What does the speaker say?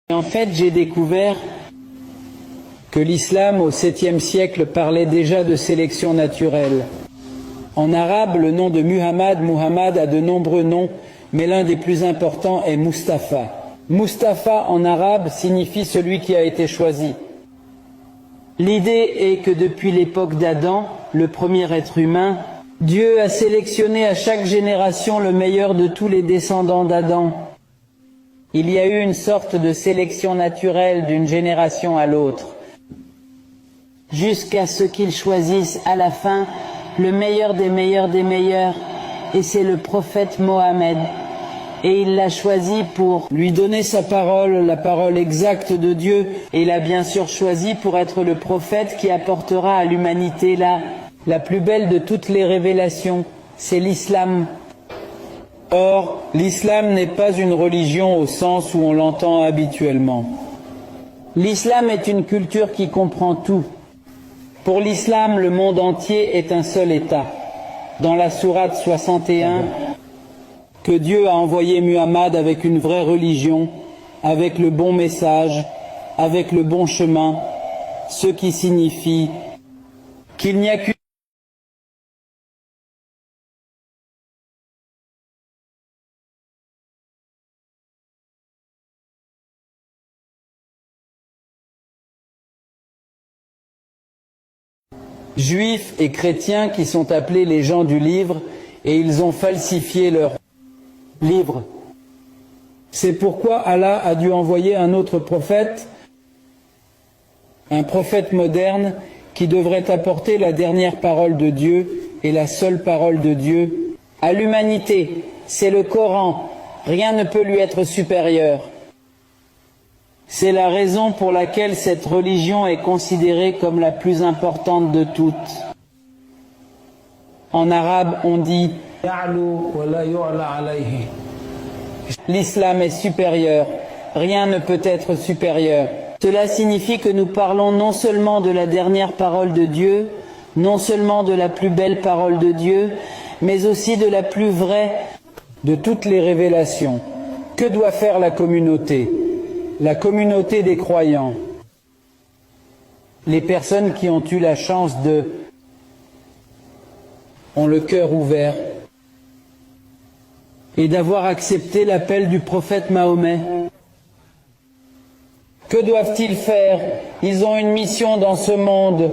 En fait, j'ai découvert que l'islam au 7e siècle parlait déjà de sélection naturelle. En arabe, le nom de Muhammad a de nombreux noms, mais l'un des plus importants est Mustafa. Mustafa en arabe signifie celui qui a été choisi. L'idée est que depuis l'époque d'Adam, le premier être humain, Dieu a sélectionné à chaque génération le meilleur de tous les descendants d'Adam. Il y a eu une sorte de sélection naturelle d'une génération à l'autre, jusqu'à ce qu'il choisisse à la fin le meilleur des meilleurs des meilleurs, et c'est le prophète Mohammed. Et il l'a choisi pour lui donner sa parole, la parole exacte de Dieu, et il a bien sûr choisi pour être le prophète qui apportera à l'humanité la plus belle de toutes les révélations, c'est l'islam. Or, l'islam n'est pas une religion au sens où on l'entend habituellement. L'islam est une culture qui comprend tout. Pour l'islam, le monde entier est un seul État. Dans la sourate 61, que Dieu a envoyé Muhammad avec une vraie religion, avec le bon message, avec le bon chemin, ce qui signifie qu'il n'y a qu'une Juifs et chrétiens qui sont appelés les gens du livre, et ils ont falsifié leur livre. C'est pourquoi Allah a dû envoyer un autre prophète, un prophète moderne, qui devrait apporter la dernière parole de Dieu et la seule parole de Dieu à l'humanité. C'est le Coran. Rien ne peut lui être supérieur. C'est la raison pour laquelle cette religion est considérée comme la plus importante de toutes. En arabe, on dit l'islam est supérieur, rien ne peut être supérieur. Cela signifie que nous parlons non seulement de la dernière parole de Dieu, non seulement de la plus belle parole de Dieu, mais aussi de la plus vraie de toutes les révélations. Que doit faire la communauté? La communauté des croyants, les personnes qui ont eu la chance ont le cœur ouvert et d'avoir accepté l'appel du prophète Mahomet. Que doivent-ils faire? Ils ont une mission dans ce monde.